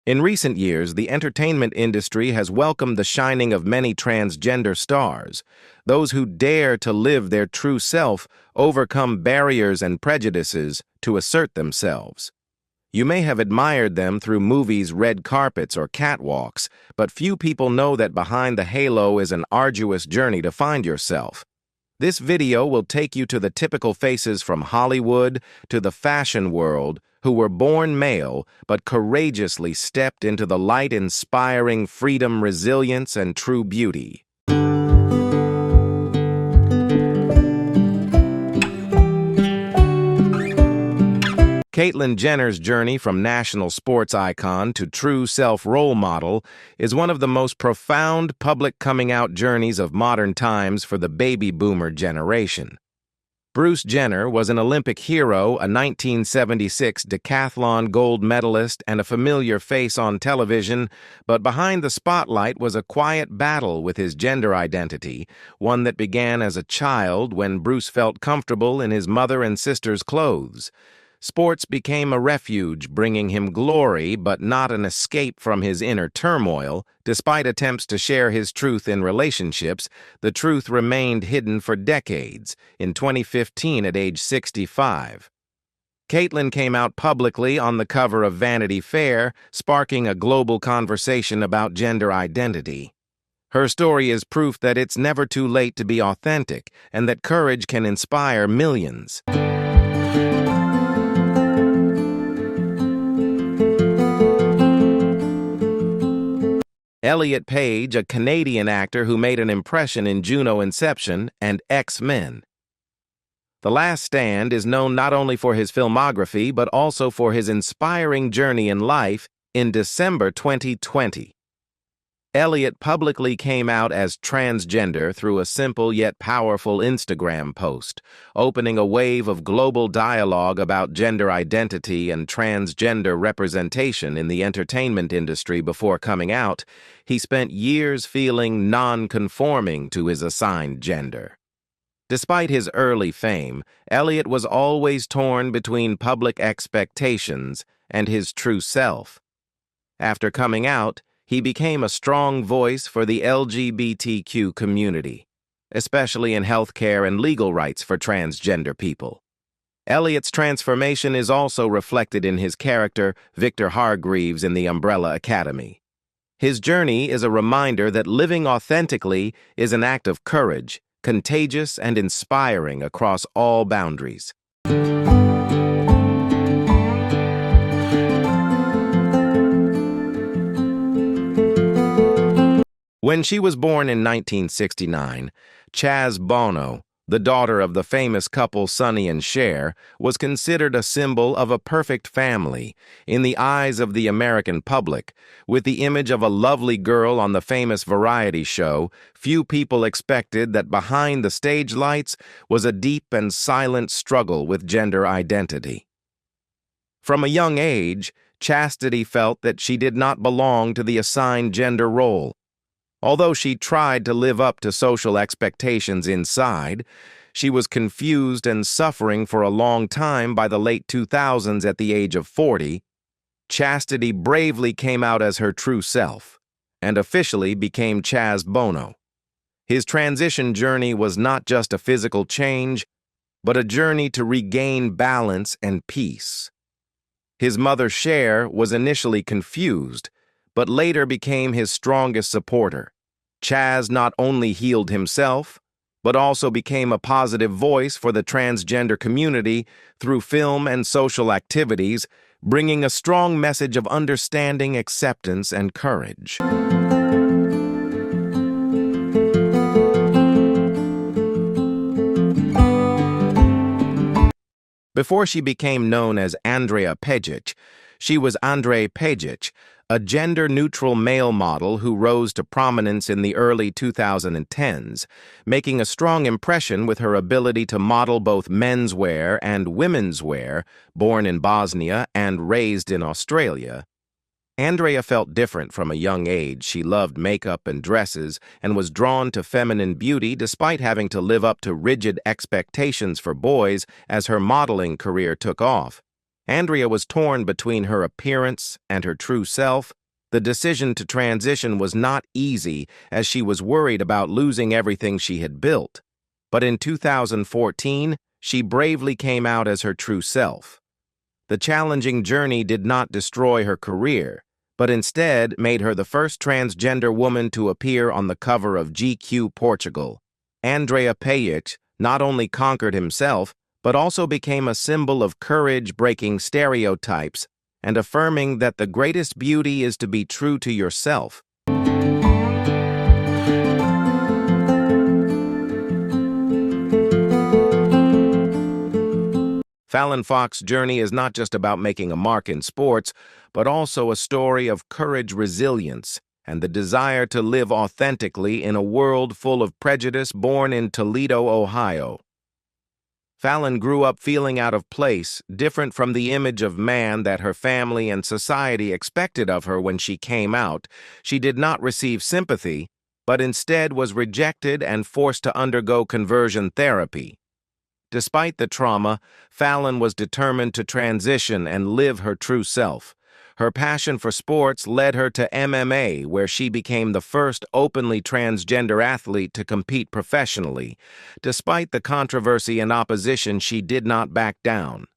In recent years, the entertainment industry has welcomed the shining of many transgender stars, those who dare to live their true self, overcome barriers and prejudices to assert themselves. You may have admired them through movies, red carpets, or catwalks, but few people know that behind the halo is an arduous journey to find yourself. This video will take you to the typical faces from Hollywood to the fashion world who were born male but courageously stepped into the light, inspiring freedom, resilience, and true beauty. Caitlyn Jenner's journey from national sports icon to true self-role model is one of the most profound public coming-out journeys of modern times for the baby boomer generation. Bruce Jenner was an Olympic hero, a 1976 decathlon gold medalist, and a familiar face on television, but behind the spotlight was a quiet battle with his gender identity, one that began as a child when Bruce felt comfortable in his mother and sister's clothes. Sports became a refuge, bringing him glory but not an escape from his inner turmoil. Despite attempts to share his truth in relationships, the truth remained hidden for decades. In 2015, at age 65, Caitlyn came out publicly on the cover of Vanity Fair, sparking a global conversation about gender identity. Her story is proof that it's never too late to be authentic and that courage can inspire millions. Elliot Page, a Canadian actor who made an impression in Juno Inception and X-Men. The Last Stand is known not only for his filmography but also for his inspiring journey in life. In December 2020, Elliot publicly came out as transgender through a simple yet powerful Instagram post, opening a wave of global dialogue about gender identity and transgender representation in the entertainment industry. Before coming out, he spent years feeling non-conforming to his assigned gender. Despite his early fame, Elliot was always torn between public expectations and his true self. After coming out, he became a strong voice for the LGBTQ community, especially in healthcare and legal rights for transgender people. Elliot's transformation is also reflected in his character, Victor Hargreaves, in The Umbrella Academy. His journey is a reminder that living authentically is an act of courage, contagious and inspiring across all boundaries. When she was born in 1969, Chaz Bono, the daughter of the famous couple Sonny and Cher, was considered a symbol of a perfect family in the eyes of the American public. With the image of a lovely girl on the famous variety show, few people expected that behind the stage lights was a deep and silent struggle with gender identity. From a young age, Chastity felt that she did not belong to the assigned gender role. Although she tried to live up to social expectations inside, she was confused and suffering for a long time. By the late 2000s, at the age of 40, Chastity bravely came out as her true self and officially became Chaz Bono. His transition journey was not just a physical change, but a journey to regain balance and peace. His mother, Cher, was initially confused, but later became his strongest supporter. Chaz not only healed himself, but also became a positive voice for the transgender community through film and social activities, bringing a strong message of understanding, acceptance, and courage. Before she became known as Andrea Pejic, she was Andre Pejic, a gender-neutral male model who rose to prominence in the early 2010s, making a strong impression with her ability to model both menswear and women's wear. Born in Bosnia and raised in Australia, Andrea felt different from a young age. She loved makeup and dresses and was drawn to feminine beauty despite having to live up to rigid expectations for boys as her modeling career took off. Andrea was torn between her appearance and her true self. The decision to transition was not easy, as she was worried about losing everything she had built. But in 2014, she bravely came out as her true self. The challenging journey did not destroy her career, but instead made her the first transgender woman to appear on the cover of GQ Portugal. Andrea Pajic not only conquered himself, but also became a symbol of courage, breaking stereotypes and affirming that the greatest beauty is to be true to yourself. Fallon Fox's journey is not just about making a mark in sports, but also a story of courage, resilience, and the desire to live authentically in a world full of prejudice. Born in Toledo, Ohio, Fallon grew up feeling out of place, different from the image of man that her family and society expected of her when she came out. She did not receive sympathy, but instead was rejected and forced to undergo conversion therapy. Despite the trauma, Fallon was determined to transition and live her true self. Her passion for sports led her to MMA, where she became the first openly transgender athlete to compete professionally. Despite the controversy and opposition, she did not back down.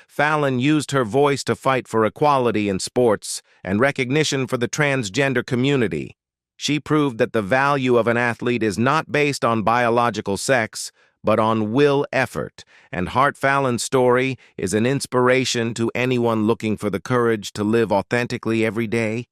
Fallon used her voice to fight for equality in sports and recognition for the transgender community. She proved that the value of an athlete is not based on biological sex, but on will, effort, and Fallon's story is an inspiration to anyone looking for the courage to live authentically every day.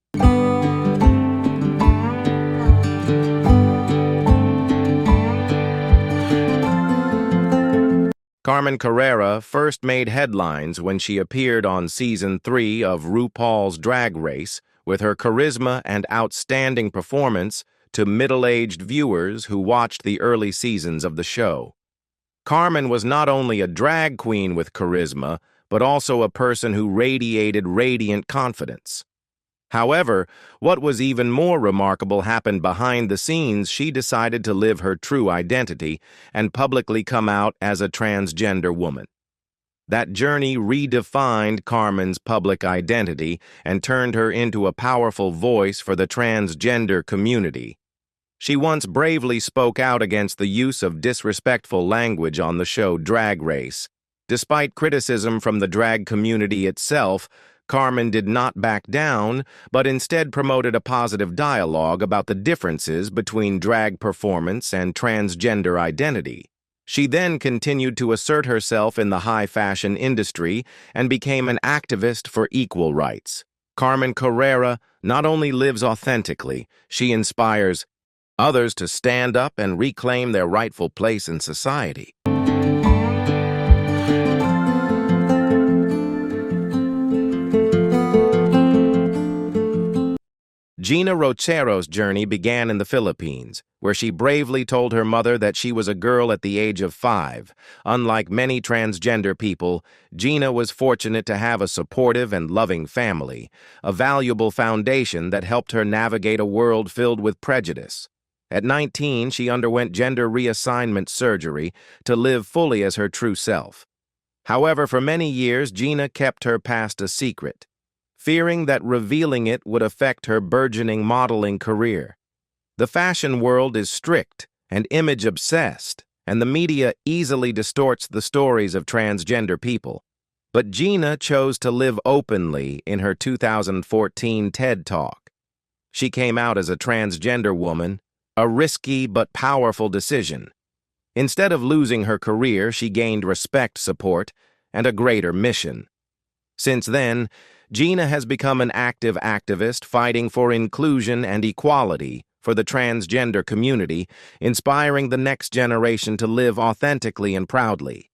Carmen Carrera first made headlines when she appeared on Season 3 of RuPaul's Drag Race. With her charisma and outstanding performance to middle-aged viewers who watched the early seasons of the show. Carmen was not only a drag queen with charisma, but also a person who radiated radiant confidence. However, what was even more remarkable happened behind the scenes. She decided to live her true identity and publicly come out as a transgender woman. That journey redefined Carmen's public identity and turned her into a powerful voice for the transgender community. She once bravely spoke out against the use of disrespectful language on the show Drag Race. Despite criticism from the drag community itself, Carmen did not back down, but instead promoted a positive dialogue about the differences between drag performance and transgender identity. She then continued to assert herself in the high fashion industry and became an activist for equal rights. Carmen Carrera not only lives authentically, she inspires others to stand up and reclaim their rightful place in society. Gina Rochero's journey began in the Philippines, where she bravely told her mother that she was a girl at the age of 5. Unlike many transgender people, Gina was fortunate to have a supportive and loving family, a valuable foundation that helped her navigate a world filled with prejudice. At 19, she underwent gender reassignment surgery to live fully as her true self. However, for many years, Gina kept her past a secret, fearing that revealing it would affect her burgeoning modeling career. The fashion world is strict and image-obsessed, and the media easily distorts the stories of transgender people. But Gina chose to live openly in her 2014 TED Talk. She came out as a transgender woman, a risky but powerful decision. Instead of losing her career, she gained respect, support, and a greater mission. Since then, Gina has become an active activist fighting for inclusion and equality for the transgender community, inspiring the next generation to live authentically and proudly.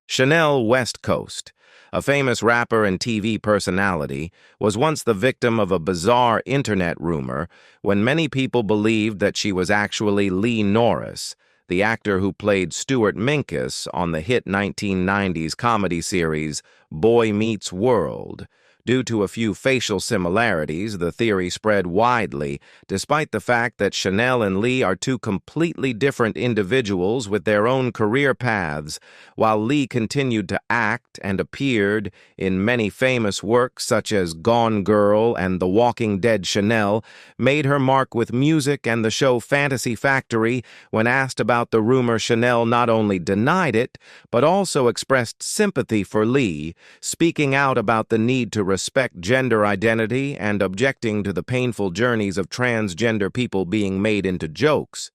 Chanel West Coast, a famous rapper and TV personality, was once the victim of a bizarre internet rumor when many people believed that she was actually Lee Norris, the actor who played Stuart Minkus on the hit 1990s comedy series Boy Meets World. Due to a few facial similarities, the theory spread widely, despite the fact that Chanel and Lee are two completely different individuals with their own career paths. While Lee continued to act and appeared in many famous works such as Gone Girl and The Walking Dead, Chanel made her mark with music and the show Fantasy Factory. When asked about the rumor, Chanel not only denied it, but also expressed sympathy for Lee, speaking out about the need to respect gender identity and objecting to the painful journeys of transgender people being made into jokes.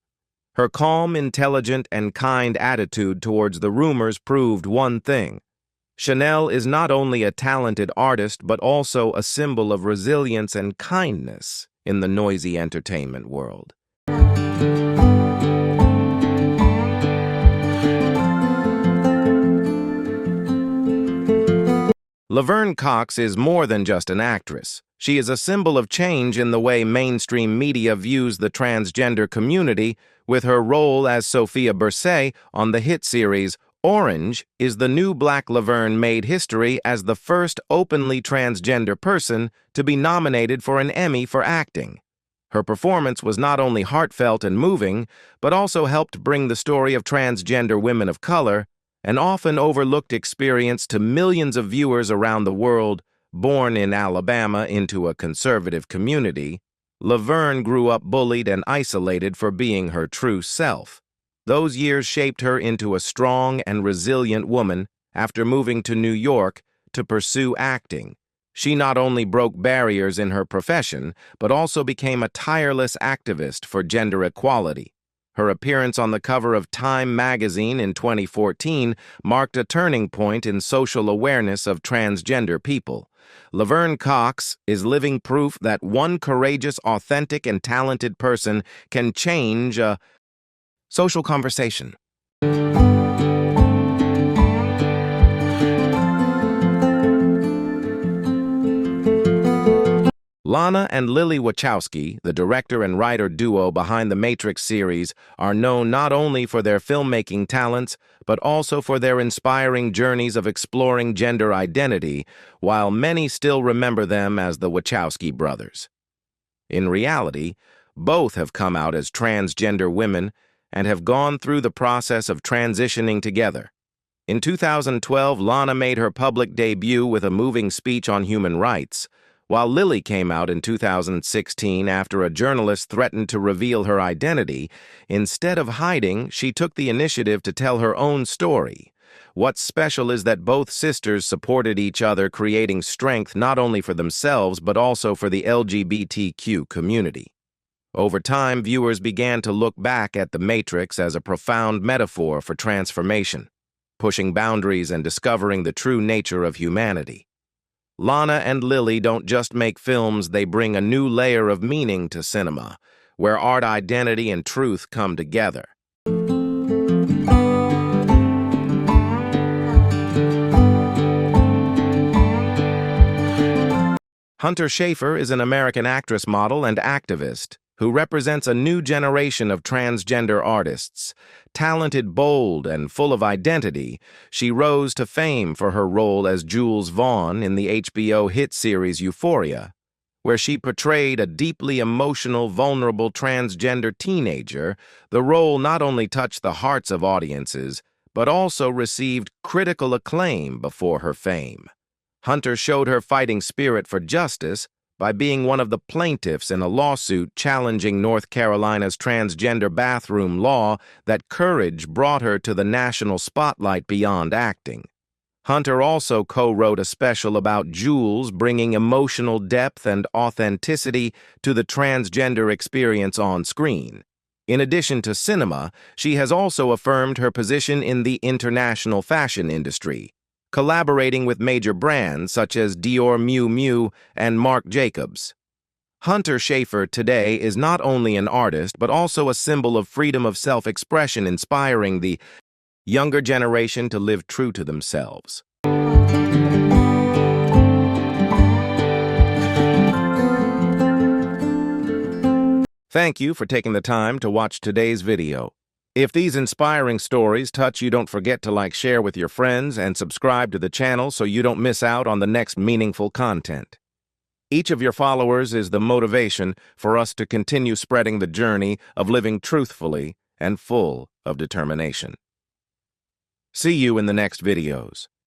Her calm, intelligent, and kind attitude towards the rumors proved one thing. Chanel is not only a talented artist but also a symbol of resilience and kindness in the noisy entertainment world. Laverne Cox is more than just an actress. She is a symbol of change in the way mainstream media views the transgender community, with her role as Sophia Bursay on the hit series Orange is the New Black. Laverne made history as the first openly transgender person to be nominated for an Emmy for acting. Her performance was not only heartfelt and moving, but also helped bring the story of transgender women of color, an often overlooked experience, to millions of viewers around the world. Born in Alabama into a conservative community, Laverne grew up bullied and isolated for being her true self. Those years shaped her into a strong and resilient woman. After moving to New York to pursue acting, she not only broke barriers in her profession, but also became a tireless activist for gender equality. Her appearance on the cover of Time magazine in 2014 marked a turning point in social awareness of transgender people. Laverne Cox is living proof that one courageous, authentic, and talented person can change a social conversation. Lana and Lily Wachowski, the director and writer duo behind the Matrix series, are known not only for their filmmaking talents, but also for their inspiring journeys of exploring gender identity, while many still remember them as the Wachowski brothers. In reality, both have come out as transgender women and have gone through the process of transitioning together. In 2012, Lana made her public debut with a moving speech on human rights, while Lily came out in 2016 after a journalist threatened to reveal her identity. Instead of hiding, she took the initiative to tell her own story. What's special is that both sisters supported each other, creating strength not only for themselves but also for the LGBTQ community. Over time, viewers began to look back at The Matrix as a profound metaphor for transformation, pushing boundaries and discovering the true nature of humanity. Lana and Lily don't just make films, they bring a new layer of meaning to cinema, where art, identity, and truth come together. Hunter Schafer is an American actress, model, and activist who represents a new generation of transgender artists. Talented, bold, and full of identity, she rose to fame for her role as Jules Vaughn in the HBO hit series Euphoria, where she portrayed a deeply emotional, vulnerable transgender teenager. The role not only touched the hearts of audiences, but also received critical acclaim before her fame. Hunter showed her fighting spirit for justice by being one of the plaintiffs in a lawsuit challenging North Carolina's transgender bathroom law. That courage brought her to the national spotlight beyond acting. Hunter also co-wrote a special about Jules, bringing emotional depth and authenticity to the transgender experience on screen. In addition to cinema, she has also affirmed her position in the international fashion industry, collaborating with major brands such as Dior, Miu Miu, and Marc Jacobs. Hunter Schafer today is not only an artist but also a symbol of freedom of self-expression, inspiring the younger generation to live true to themselves. Thank you for taking the time to watch today's video. If these inspiring stories touch you, don't forget to like, share with your friends, and subscribe to the channel so you don't miss out on the next meaningful content. Each of your followers is the motivation for us to continue spreading the journey of living truthfully and full of determination. See you in the next videos.